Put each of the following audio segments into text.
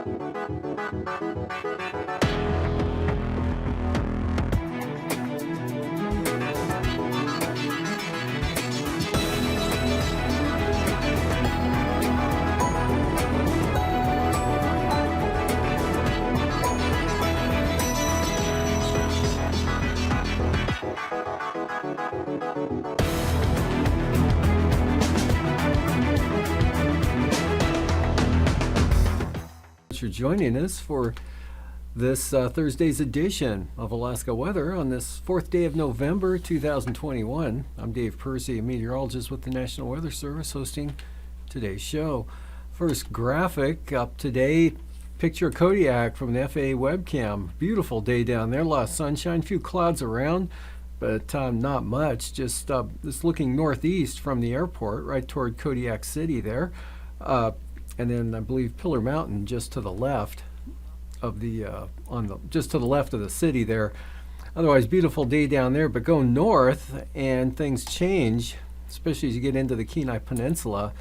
For joining us for this Thursday's edition of Alaska Weather on this 4th day of November 2021. I'm Dave Percy, a meteorologist with the National Weather Service, hosting today's show. First graphic up today, picture of Kodiak from the FAA webcam. Beautiful day down there, a lot of sunshine, a few clouds around, but not much. Just looking northeast from the airport right toward Kodiak City there. And then I believe Pillar Mountain just to the left of the just to the left of the city there. Otherwise, beautiful day down there. But go north and things change, especially as you get into the Kenai Peninsula.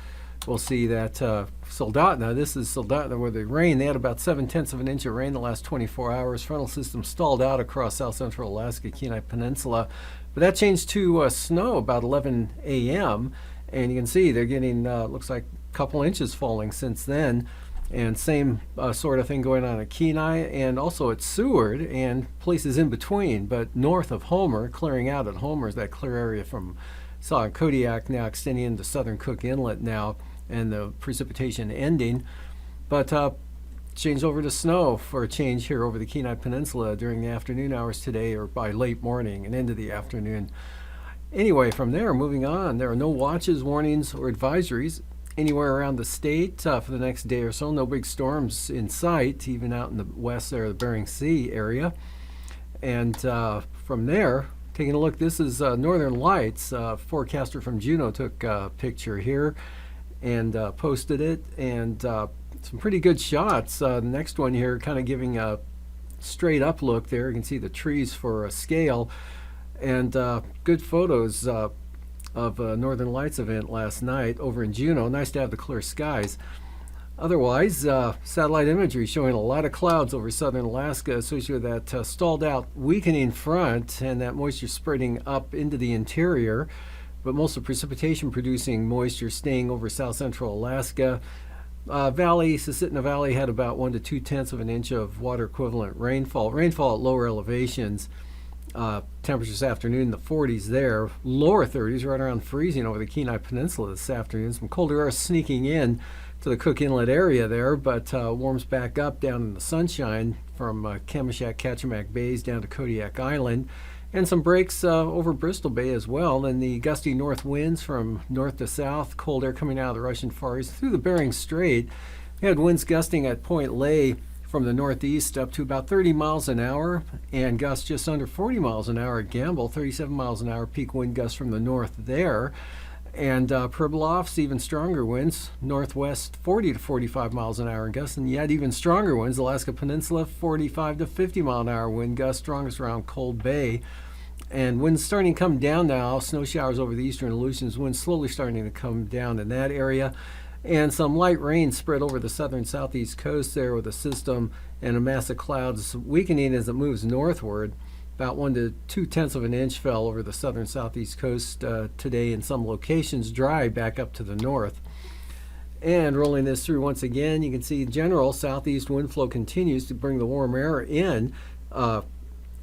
We'll see that Soldotna. This is Soldotna where the rain. They had about 7/10 of an inch of rain the last 24 hours. Frontal system stalled out across south central Alaska, Kenai Peninsula. But that changed to snow about 11 a.m. And you can see they're getting looks like couple inches falling since then, and same sort of thing going on at Kenai and also at Seward and places in between. But north of Homer, clearing out at Homer, is that clear area from Kodiak now extending into southern Cook Inlet now, and the precipitation ending. But change over to snow for a change here over the Kenai Peninsula during the afternoon hours today, or by late morning and into the afternoon. Anyway, from there, moving on, there are no watches, warnings, or advisories anywhere around the state for the next day or so. No big storms in sight, even out in the west there, the Bering Sea area. And from there, taking a look, this is Northern Lights. Forecaster from Juneau took a picture here and posted it, and some pretty good shots. The next one here kind of giving a straight up look there. You can see the trees for a scale, and good photos of a Northern Lights event last night over in Juneau. Nice to have the clear skies. Otherwise, satellite imagery showing a lot of clouds over southern Alaska associated with that stalled out weakening front and that moisture spreading up into the interior, but most of precipitation producing moisture staying over south central Alaska. Susitna Valley had about 1 to 2/10 of an inch of water equivalent rainfall. Rainfall at lower elevations. Temperatures this afternoon in the 40s there, lower 30s, right around freezing over the Kenai Peninsula this afternoon. Some colder air sneaking in to the Cook Inlet area there, but warms back up down in the sunshine from Kamishak, Kachemak Bays down to Kodiak Island, and some breaks over Bristol Bay as well. And the gusty north winds from north to south, cold air coming out of the Russian Far East through the Bering Strait. We had winds gusting at Point Lay from the northeast up to about 30 miles an hour, and gusts just under 40 miles an hour at Gamble, 37 miles an hour peak wind gusts from the north there. And Pribilof's even stronger winds, northwest 40 to 45 miles an hour gusts, and yet even stronger winds, Alaska Peninsula 45 to 50 mile an hour wind gusts, strongest around Cold Bay. And winds starting to come down now, snow showers over the eastern Aleutians, winds slowly starting to come down in that area. And some light rain spread over the southern southeast coast there with a system and a mass of clouds weakening as it moves northward. About 1 to 2/10 of an inch fell over the southern southeast coast today in some locations, dry back up to the north. And rolling this through once again, you can see general southeast wind flow continues to bring the warm air in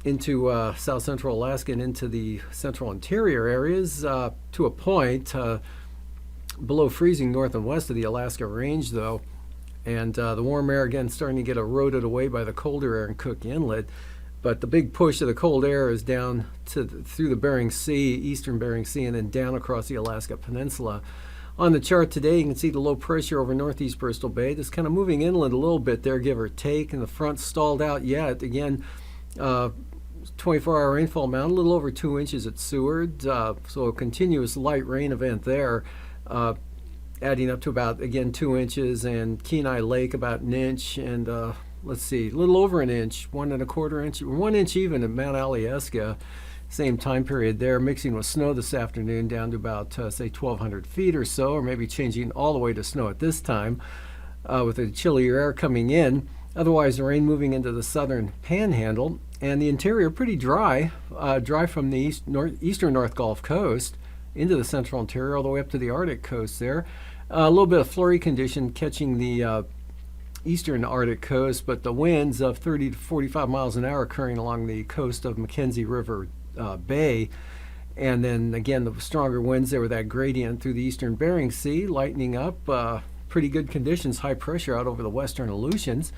into south central Alaska and into the central interior areas to a point. Below freezing north and west of the Alaska Range, though, and the warm air again starting to get eroded away by the colder air in Cook Inlet. But the big push of the cold air is down through the Bering Sea, eastern Bering Sea, and then down across the Alaska Peninsula. On the chart today, you can see the low pressure over northeast Bristol Bay, just kind of moving inland a little bit there, give or take, and the front stalled out yet. Again, 24-hour rainfall amount, a little over 2 inches at Seward, so a continuous light rain event there. Adding up to about, again, 2 inches, and Kenai Lake about an inch, and let's see, a little over an inch, 1¼ inch, 1 inch even at Mount Alyeska, same time period there, mixing with snow this afternoon down to about, say, 1,200 feet or so, or maybe changing all the way to snow at this time. with the chillier air coming in. Otherwise, the rain moving into the southern panhandle, and the interior pretty dry, dry from the eastern North Gulf Coast into the central interior all the way up to the Arctic coast there. A little bit of flurry condition catching the eastern Arctic coast, but the winds of 30 to 45 miles an hour occurring along the coast of Mackenzie River Bay. And then again, the stronger winds there with that gradient through the eastern Bering Sea, lightening up. Pretty good conditions, high pressure out over the western Aleutians.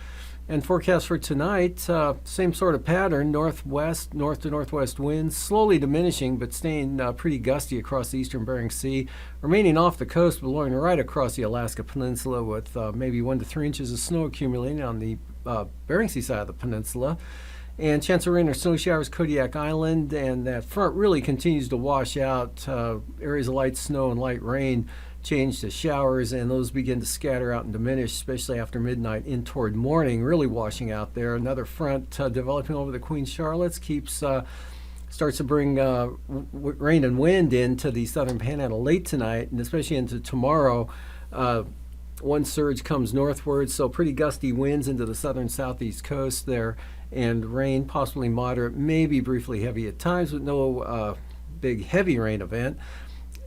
And forecast for tonight, same sort of pattern, north to northwest winds, slowly diminishing but staying pretty gusty across the eastern Bering Sea, remaining off the coast, but blowing right across the Alaska Peninsula with maybe 1 to 3 inches of snow accumulating on the Bering Sea side of the peninsula. And chance of rain or snow showers, Kodiak Island, and that front really continues to wash out. Areas of light snow and light rain change to showers, and those begin to scatter out and diminish, especially after midnight in toward morning, really washing out there. Another front developing over the Queen Charlottes starts to bring rain and wind into the southern panhandle late tonight, and especially into tomorrow. One surge comes northward, so pretty gusty winds into the southern southeast coast there, and rain possibly moderate, maybe briefly heavy at times, with no big heavy rain event.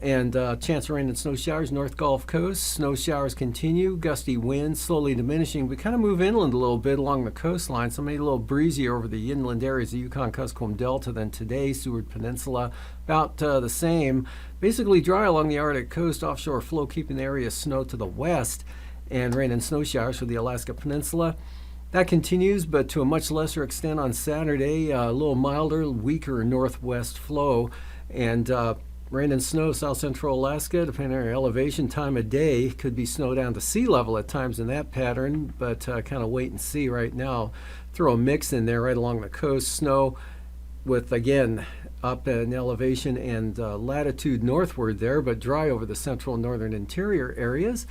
And chance of rain and snow showers, North Gulf Coast. Snow showers continue, gusty winds slowly diminishing. We kind of move inland a little bit along the coastline, so maybe a little breezier over the inland areas of Yukon-Kuskokwim Delta than today. Seward Peninsula, about the same. Basically dry along the Arctic coast, offshore flow keeping the area snow to the west, and rain and snow showers for the Alaska Peninsula. That continues, but to a much lesser extent on Saturday. A little milder, weaker northwest flow, and rain and snow south central Alaska, depending on your elevation, time of day. Could be snow down to sea level at times in that pattern, but kind of wait and see right now. Throw a mix in there right along the coast. Snow with, again, up in elevation and latitude northward there, but dry over the central and northern interior areas.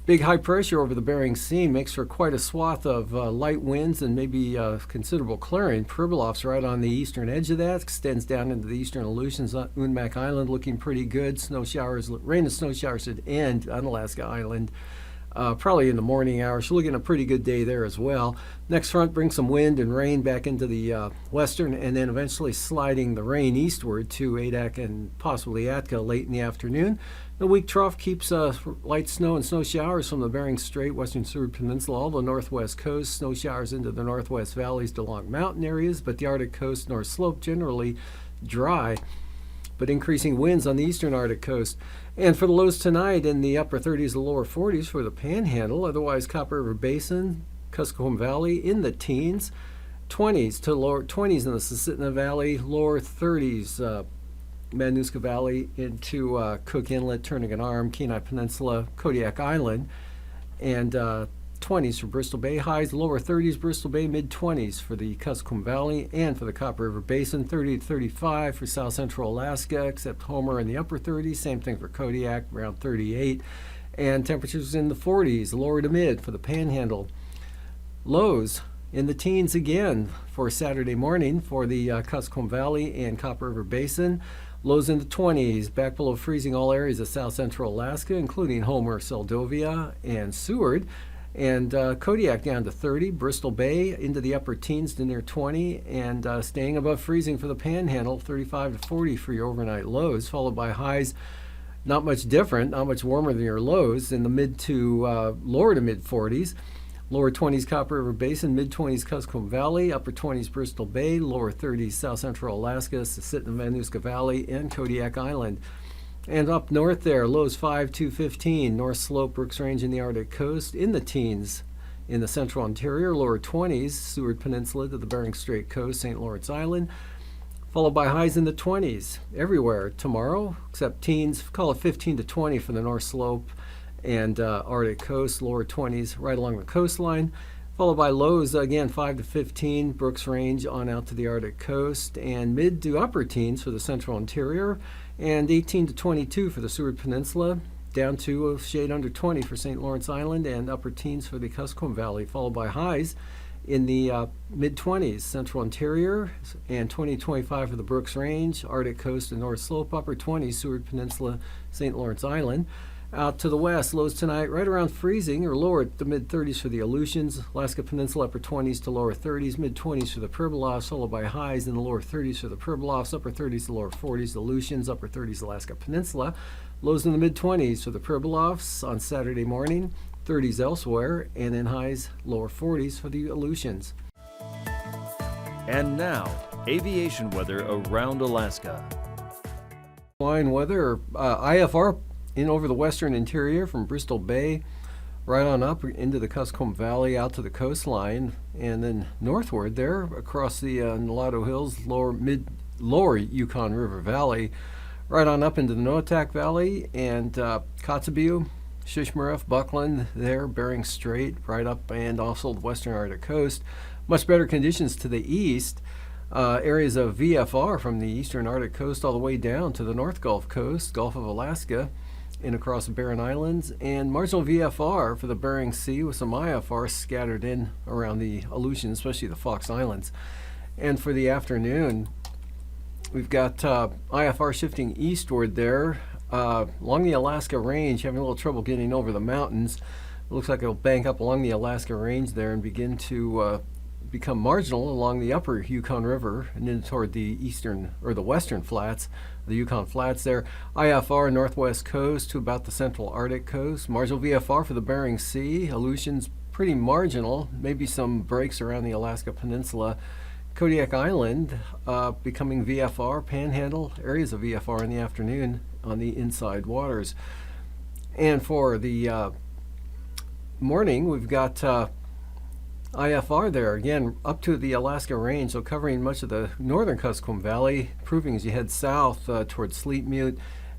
Big high pressure over the Bering Sea makes for quite a swath of light winds and maybe considerable clearing. Pribilof's right on the eastern edge of that, extends down into the eastern Aleutians. Unmak Island looking pretty good. Snow showers, rain and snow showers at end on Alaska Island, probably in the morning hours. So looking at a pretty good day there as well. Next front brings some wind and rain back into the western, and then eventually sliding the rain eastward to Adak and possibly Atka late in the afternoon. The weak trough keeps light snow and snow showers from the Bering Strait, western Seward Peninsula, all the northwest coast. Snow showers into the northwest valleys to along mountain areas, but the Arctic coast, north slope generally dry, but increasing winds on the eastern Arctic coast. And for the lows tonight, in the upper 30s to lower 40s for the Panhandle, otherwise Copper River Basin, Kuskokwim Valley in the teens, 20s to lower 20s in the Susitna Valley, lower 30s. Madanuska Valley into Cook Inlet, Turnagain Arm, Kenai Peninsula, Kodiak Island, and 20s for Bristol Bay. Highs, lower 30s, Bristol Bay, mid-20s for the Kuskokwim Valley and for the Copper River Basin, 30 to 35 for south central Alaska, except Homer in the upper 30s. Same thing for Kodiak, around 38. And temperatures in the 40s, lower to mid for the Panhandle. Lows in the teens again for Saturday morning for the Kuskokwim Valley and Copper River Basin. Lows in the 20s, back below freezing all areas of south central Alaska, including Homer, Seldovia, and Seward. And Kodiak down to 30, Bristol Bay into the upper teens to near 20, and staying above freezing for the Panhandle, 35 to 40 for your overnight lows, followed by highs not much different, not much warmer than your lows, in the mid to lower to mid 40s. Lower 20s Copper River Basin, mid-20s Kuskokwim Valley, upper 20s Bristol Bay, lower 30s South Central Alaska, Susitna Madanuska Valley, and Kodiak Island. And up north there, lows 5 to 15, North Slope, Brooks Range in the Arctic coast, in the teens in the central interior, lower 20s, Seward Peninsula to the Bering Strait coast, St. Lawrence Island, followed by highs in the 20s everywhere tomorrow, except teens, call it 15 to 20 for the North Slope and Arctic coast, lower 20s right along the coastline, followed by lows again 5 to 15, Brooks Range on out to the Arctic coast, and mid to upper teens for the central interior, and 18 to 22 for the Seward Peninsula, down to a shade under 20 for St. Lawrence Island, and upper teens for the Kuskokwim Valley, followed by highs in the mid-20s, central interior, and 20 to 25 for the Brooks Range, Arctic coast and North Slope, upper 20s, Seward Peninsula, St. Lawrence Island. Out to the west, lows tonight right around freezing or lower at the mid-30s for the Aleutians. Alaska Peninsula, upper 20s to lower 30s, mid-20s for the Pribilofs, followed by highs in the lower 30s for the Pribilofs, upper 30s to lower 40s, the Aleutians, upper 30s, Alaska Peninsula. Lows in the mid-20s for the Pribilofs on Saturday morning, 30s elsewhere, and then highs lower 40s for the Aleutians. And now, aviation weather around Alaska. Fine weather, IFR in over the western interior from Bristol Bay right on up into the Kuskokwim Valley out to the coastline, and then northward there across the Nulato Hills, lower Yukon River Valley, right on up into the Noatak Valley and Kotzebue, Shishmaref, Buckland there, Bering Strait right up, and also the western Arctic coast. Much better conditions to the east. Areas of VFR from the eastern Arctic coast all the way down to the North Gulf Coast, Gulf of Alaska, and across the Barren Islands, and marginal VFR for the Bering Sea with some IFR scattered in around the Aleutians, especially the Fox Islands. And for the afternoon, we've got IFR shifting eastward there along the Alaska Range, having a little trouble getting over the mountains. It looks like it'll bank up along the Alaska Range there and begin to become marginal along the upper Yukon River and then toward the eastern or the western flats, the Yukon Flats there. IFR northwest coast to about the central Arctic coast. Marginal VFR for the Bering Sea. Aleutians pretty marginal, maybe some breaks around the Alaska Peninsula. Kodiak Island becoming VFR, Panhandle, areas of VFR in the afternoon on the inside waters. And for the morning, we've got IFR there, again, up to the Alaska Range, so covering much of the northern Kuskokwim Valley, proving as you head south towards Sleepmute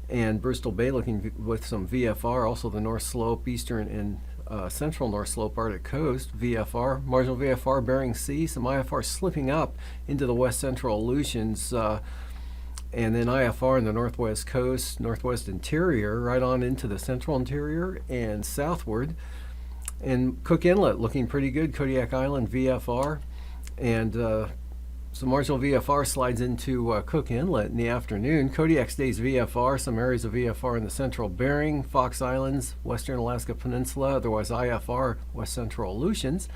and Bristol Bay, looking with some VFR, also the North Slope, eastern and central North Slope Arctic coast, VFR, marginal VFR, Bering Sea, some IFR slipping up into the west central Aleutians, and then IFR in the northwest coast, northwest interior, right on into the central interior and southward. And Cook Inlet looking pretty good, Kodiak Island VFR, and some marginal VFR slides into Cook Inlet in the afternoon. Kodiak stays VFR, some areas of VFR in the central Bering, Fox Islands, western Alaska Peninsula, otherwise IFR, west central Aleutians,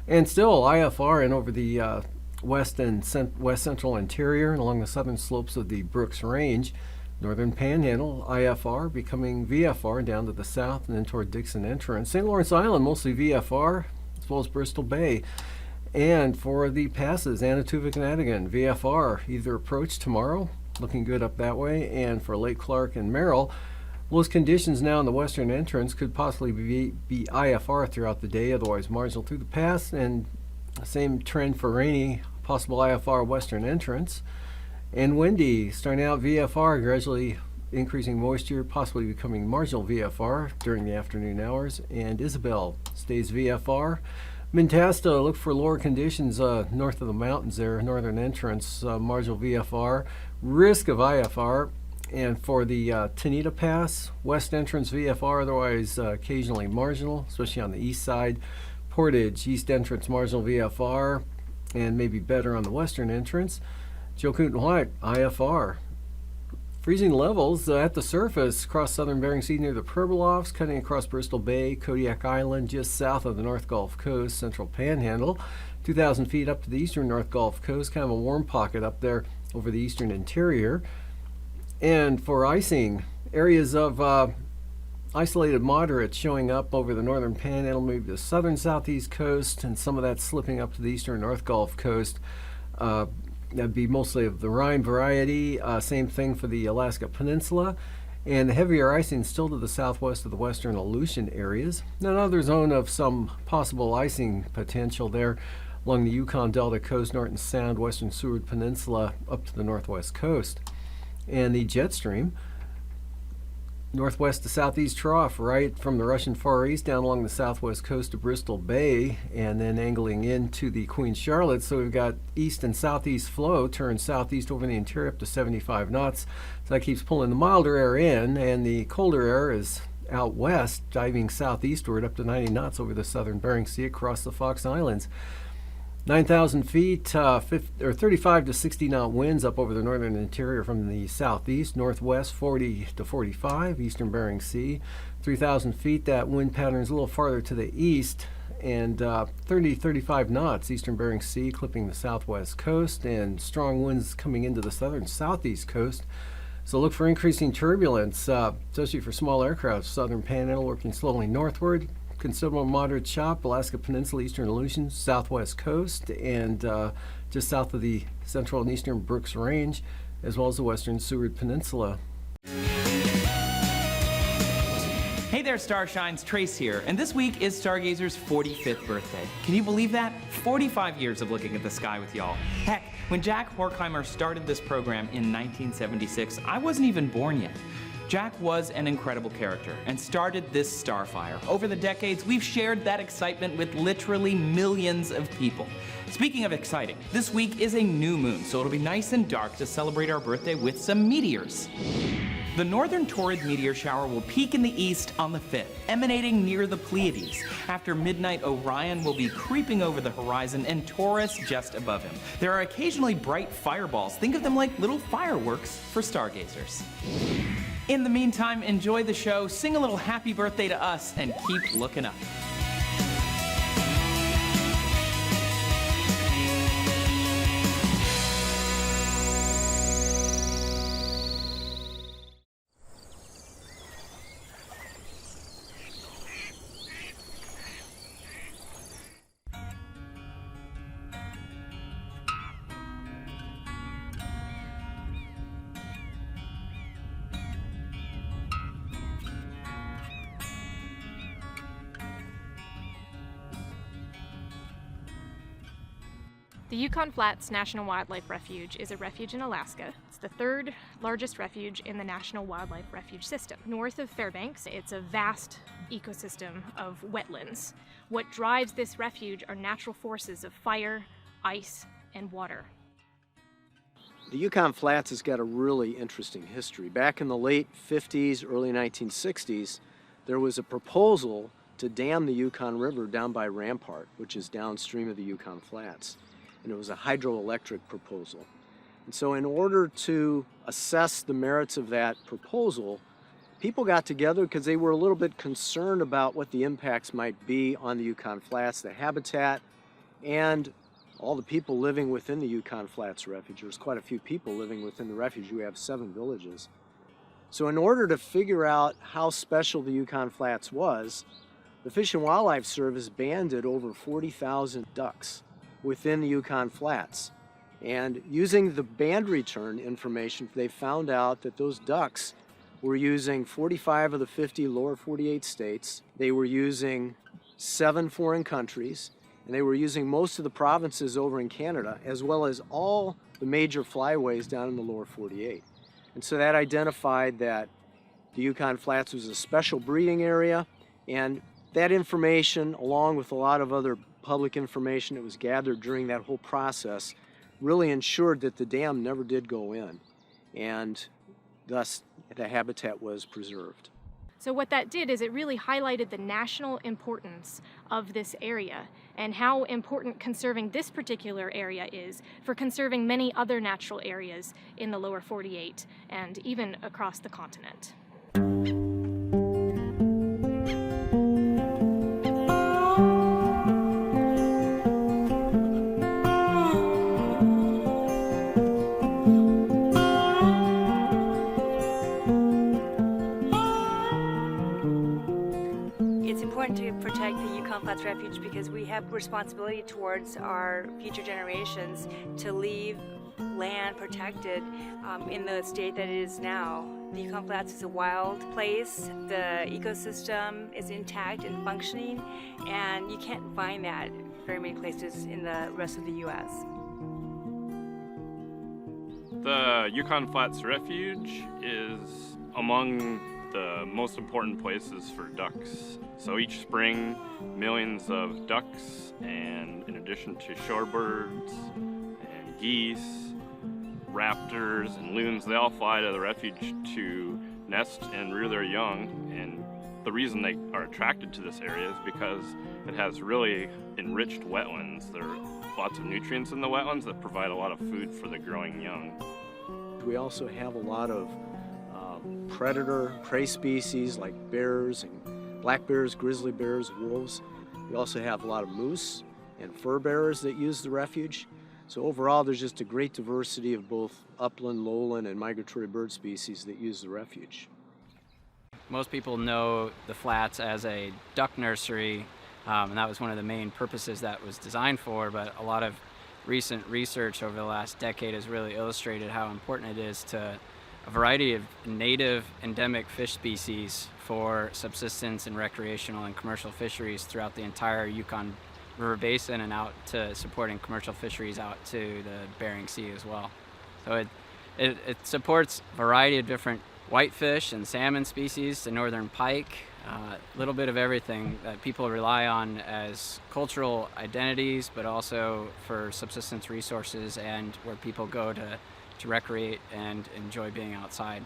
and still IFR in over the west and west central interior and along the southern slopes of the Brooks Range. Northern Panhandle, IFR, becoming VFR down to the south and then toward Dixon Entrance. St. Lawrence Island, mostly VFR, as well as Bristol Bay. And for the passes, Anatuvik and Adigan, VFR, either approach tomorrow, looking good up that way, and for Lake Clark and Merrill, those conditions now in the western entrance could possibly be IFR throughout the day, otherwise marginal through the pass, and same trend for rainy, possible IFR western entrance. And windy, starting out VFR, gradually increasing moisture, possibly becoming marginal VFR during the afternoon hours. And Isabel stays VFR. Mintasta, look for lower conditions north of the mountains there, northern entrance, marginal VFR, risk of IFR. And for the Tanita Pass, west entrance VFR, otherwise occasionally marginal, especially on the east side. Portage, east entrance marginal VFR, and maybe better on the western entrance. Chilkoot and White, IFR. Freezing levels at the surface across southern Bering Sea near the Pribilofs, cutting across Bristol Bay, Kodiak Island, just south of the North Gulf Coast, central Panhandle. 2,000 feet up to the eastern North Gulf Coast, kind of a warm pocket up there over the eastern interior. And for icing, areas of isolated moderates showing up over the northern Panhandle, maybe the southern southeast coast, and some of that slipping up to the eastern North Gulf Coast. That'd be mostly of the Rime variety. Same thing for the Alaska Peninsula. And the heavier icing still to the southwest of the western Aleutian areas. Another zone of some possible icing potential there along the Yukon Delta coast, Norton Sound, western Seward Peninsula, up to the northwest coast. And the jet stream, northwest to southeast trough, right from the Russian Far East down along the southwest coast of Bristol Bay, and then angling into the Queen Charlotte. So we've got east and southeast flow, turns southeast over the interior up to 75 knots. So that keeps pulling the milder air in, and the colder air is out west, diving southeastward up to 90 knots over the southern Bering Sea across the Fox Islands. 9,000 feet, 35 to 60 knot winds up over the northern interior from the southeast, northwest 40 to 45, eastern Bering Sea. 3,000 feet, that wind pattern is a little farther to the east, and 30 to 35 knots, eastern Bering Sea, clipping the southwest coast, and strong winds coming into the southern southeast coast. So look for increasing turbulence, especially for small aircraft. Southern Panhandle working slowly northward. Considerable moderate chop, Alaska Peninsula, eastern Aleutians, southwest coast, and just south of the central and eastern Brooks Range, as well as the western Seward Peninsula. Hey there, Starshines, Trace here, and this week is Stargazer's 45th birthday. Can you believe that? 45 years of looking at the sky with y'all. Heck, when Jack Horkheimer started this program in 1976, I wasn't even born yet. Jack was an incredible character and started this starfire. Over the decades, we've shared that excitement with literally millions of people. Speaking of exciting, this week is a new moon, so it'll be nice and dark to celebrate our birthday with some meteors. The northern Taurid meteor shower will peak in the east on the 5th, emanating near the Pleiades. After midnight, Orion will be creeping over the horizon and Taurus just above him. There are occasionally bright fireballs. Think of them like little fireworks for stargazers. In the meantime, enjoy the show, sing a little happy birthday to us, and keep looking up. The Yukon Flats National Wildlife Refuge is a refuge in Alaska. It's the third largest refuge in the National Wildlife Refuge System. North of Fairbanks, it's a vast ecosystem of wetlands. What drives this refuge are natural forces of fire, ice, and water. The Yukon Flats has got a really interesting history. Back in the late 50s, early 1960s, there was a proposal to dam the Yukon River down by Rampart, which is downstream of the Yukon Flats. And it was a hydroelectric proposal. And so in order to assess the merits of that proposal, people got together because they were a little bit concerned about what the impacts might be on the Yukon Flats, the habitat, and all the people living within the Yukon Flats Refuge. There's quite a few people living within the refuge. We have 7 villages. So in order to figure out how special the Yukon Flats was, the Fish and Wildlife Service banded over 40,000 ducks within the Yukon Flats. And using the band return information, they found out that those ducks were using 45 of the 50 lower 48 states. They were using 7 foreign countries, and they were using most of the provinces over in Canada, as well as all the major flyways down in the lower 48. And so that identified that the Yukon Flats was a special breeding area, and that information, along with a lot of other public information that was gathered during that whole process, really ensured that the dam never did go in, and thus the habitat was preserved. So what that did is it really highlighted the national importance of this area and how important conserving this particular area is for conserving many other natural areas in the lower 48 and even across the continent. To protect the Yukon Flats Refuge because we have responsibility towards our future generations to leave land protected in the state that it is now. The Yukon Flats is a wild place. The ecosystem is intact and functioning, and you can't find that very many places in the rest of the U.S. The Yukon Flats Refuge is among the most important places for ducks. So each spring, millions of ducks, and in addition to shorebirds and geese, raptors and loons, they all fly to the refuge to nest and rear their young and The reason they are attracted to this area is because it has really enriched wetlands. There are lots of nutrients in the wetlands that provide a lot of food for the growing young. We also have a lot of predator, prey species like bears and black bears, grizzly bears, wolves. We also have a lot of moose and fur bearers that use the refuge. So overall, there's just a great diversity of both upland, lowland, and migratory bird species that use the refuge. Most people know the flats as a duck nursery, and that was one of the main purposes that was designed for, but a lot of recent research over the last decade has really illustrated how important it is to a variety of native endemic fish species for subsistence and recreational and commercial fisheries throughout the entire Yukon River Basin and out to supporting commercial fisheries out to the Bering Sea as well. So it supports a variety of different whitefish and salmon species, the northern pike, a little bit of everything that people rely on as cultural identities, but also for subsistence resources and where people go to recreate and enjoy being outside.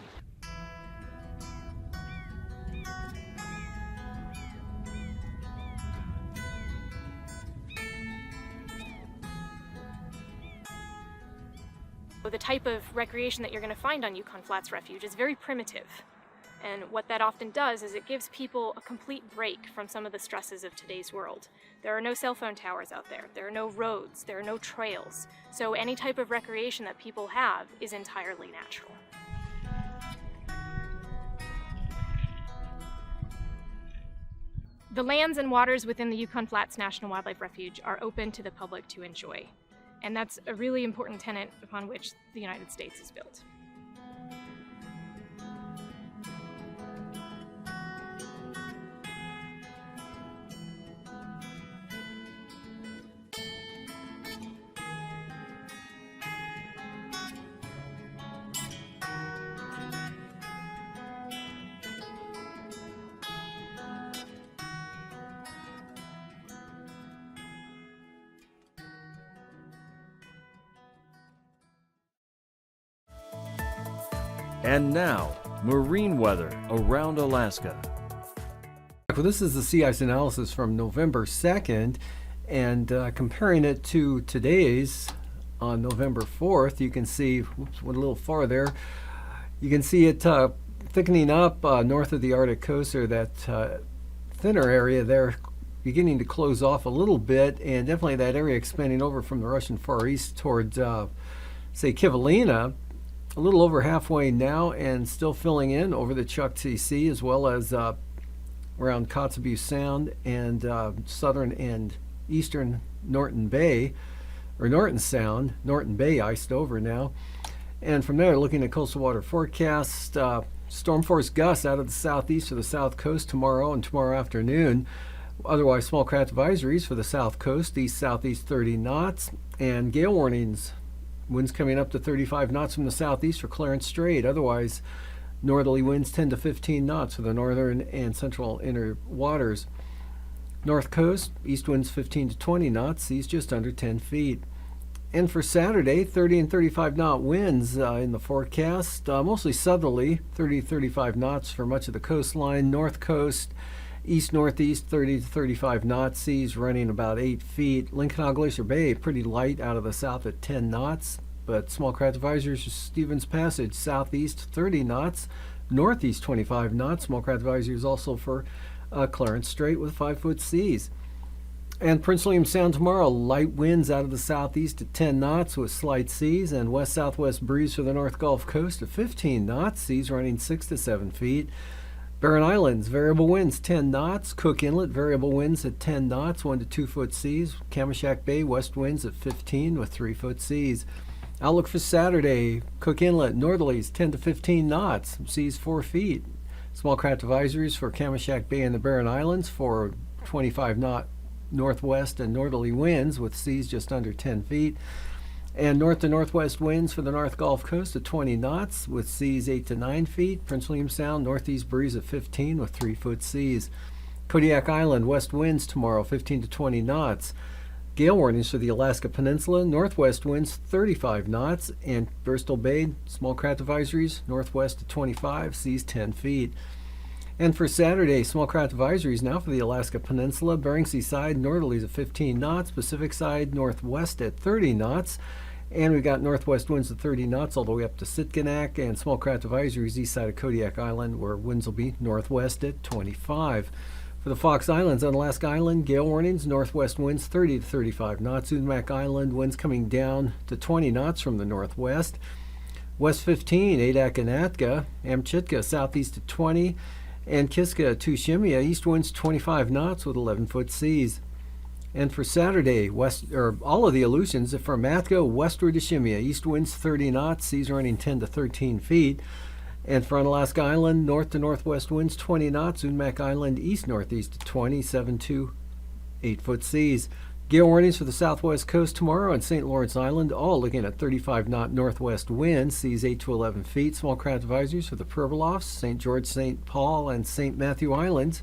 The type of recreation that you're going to find on Yukon Flats Refuge is very primitive. And what that often does is it gives people a complete break from some of the stresses of today's world. There are no cell phone towers out there. There are no roads. There are no trails. So any type of recreation that people have is entirely natural. The lands and waters within the Yukon Flats National Wildlife Refuge are open to the public to enjoy. And that's a really important tenet upon which the United States is built. And now, marine weather around Alaska. Well, this is the sea ice analysis from November 2nd, and comparing it to today's on November 4th, you can see, went a little far there, you can see it thickening up north of the Arctic coast, or that thinner area there beginning to close off a little bit, and definitely that area expanding over from the Russian Far East towards, say, Kivalina, a little over halfway now, and still filling in over the Chukchi Sea, as well as around Kotzebue Sound and southern and eastern Norton Bay, or Norton Sound. Norton Bay iced over now. And from there, looking at coastal water forecast, storm force gusts out of the southeast or the south coast tomorrow and tomorrow afternoon. Otherwise, small craft advisories for the south coast, east-southeast 30 knots, and gale warnings. Winds coming up to 35 knots from the southeast for Clarence Strait. Otherwise, northerly winds 10 to 15 knots for the northern and central inner waters. North coast, east winds 15 to 20 knots, seas just under 10 feet. And for Saturday, 30 and 35 knot winds in the forecast, mostly southerly, 30 to 35 knots for much of the coastline. North coast, east-northeast, 30 to 35 knots, seas running about 8 feet. Lincoln Glacier Bay, pretty light out of the south at 10 knots, but small craft advisories for Stevens Passage, southeast 30 knots, northeast 25 knots. Small craft advisories also for Clarence Strait with 5-foot seas. And Prince William Sound tomorrow, light winds out of the southeast at 10 knots with slight seas, and west-southwest breeze for the North Gulf Coast at 15 knots, seas running 6 to 7 feet. Barren Islands, variable winds 10 knots. Cook Inlet, variable winds at 10 knots, 1 to 2 foot seas. Kamishak Bay, west winds at 15 with 3 foot seas. Outlook for Saturday, Cook Inlet, northerlies 10 to 15 knots, seas 4 feet. Small craft advisories for Kamishak Bay and the Barren Islands for 25 knot northwest and northerly winds with seas just under 10 feet. And north to northwest winds for the North Gulf Coast at 20 knots with seas 8 to 9 feet. Prince William Sound, northeast breeze at 15 with 3 foot seas. Kodiak Island, west winds tomorrow 15 to 20 knots. Gale warnings for the Alaska Peninsula, northwest winds 35 knots. And Bristol Bay, small craft advisories, northwest at 25, seas 10 feet. And for Saturday, small craft advisories now for the Alaska Peninsula. Bering Sea side, northerlies at 15 knots. Pacific side, northwest at 30 knots. And we've got northwest winds at 30 knots all the way up to Sitkinak. And small craft advisories east side of Kodiak Island, where winds will be northwest at 25. For the Fox Islands on Alaska Island, gale warnings, northwest winds 30 to 35 knots. Umack Island, winds coming down to 20 knots from the northwest. West 15, Adak and Atka. Amchitka, southeast at 20. And Kiska to Shimia, east winds 25 knots with 11-foot seas. And for Saturday, all of the Aleutians from Atka westward to Shimia, east winds 30 knots, seas running 10 to 13 feet. And for Unalaska Island, north to northwest winds 20 knots, Umack Island east northeast at 20, 7 to 8-foot seas. Gale warnings for the southwest coast tomorrow on St. Lawrence Island, all looking at 35-knot northwest winds, seas 8 to 11 feet. Small craft advisories for the Pribilofs, St. George, St. Paul, and St. Matthew Islands,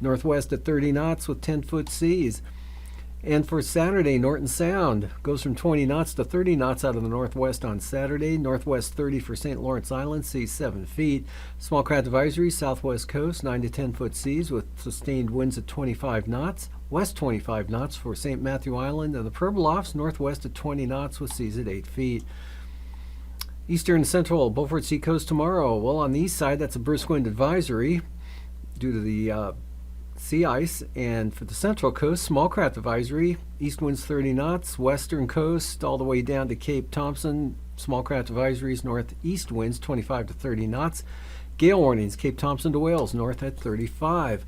northwest at 30 knots with 10-foot seas. And for Saturday, Norton Sound goes from 20 knots to 30 knots out of the northwest on Saturday. Northwest 30 for St. Lawrence Island, seas 7 feet. Small craft advisories, southwest coast, 9 to 10-foot seas with sustained winds at 25 knots. West 25 knots for St. Matthew Island and the Pribilofs, northwest at 20 knots with seas at 8 feet. Eastern and central Beaufort Sea coast tomorrow. Well, on the east side, that's a brisk wind advisory due to the sea ice. And for the central coast, small craft advisory, east winds 30 knots, western coast all the way down to Cape Thompson, small craft advisories, northeast winds 25 to 30 knots. Gale warnings, Cape Thompson to Wales, north at 35.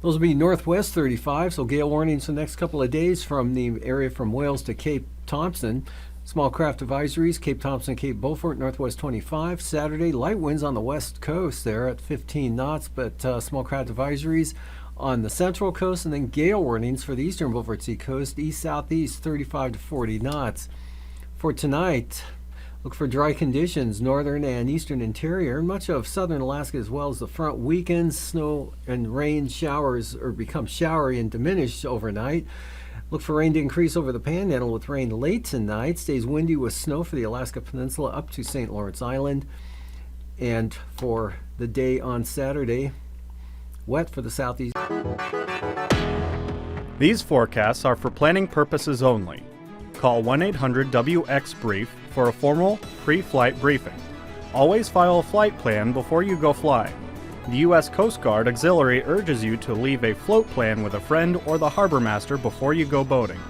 Those will be northwest 35, so gale warnings for the next couple of days from the area from Wales to Cape Thompson. Small craft advisories, Cape Thompson, Cape Beaufort, northwest 25. Saturday, light winds on the west coast there at 15 knots, but small craft advisories on the central coast, and then gale warnings for the eastern Beaufort Sea coast, east-southeast 35 to 40 knots. For tonight, look for dry conditions, northern and eastern interior, and much of southern Alaska as well as the front weekends. Snow and rain showers or become showery and diminish overnight. Look for rain to increase over the Panhandle with rain late tonight. Stays windy with snow for the Alaska Peninsula up to St. Lawrence Island. And for the day on Saturday, wet for the southeast. These forecasts are for planning purposes only. Call 1-800-WX-BRIEF for a formal pre-flight briefing. Always file a flight plan before you go flying. The U.S. Coast Guard Auxiliary urges you to leave a float plan with a friend or the harbor master before you go boating.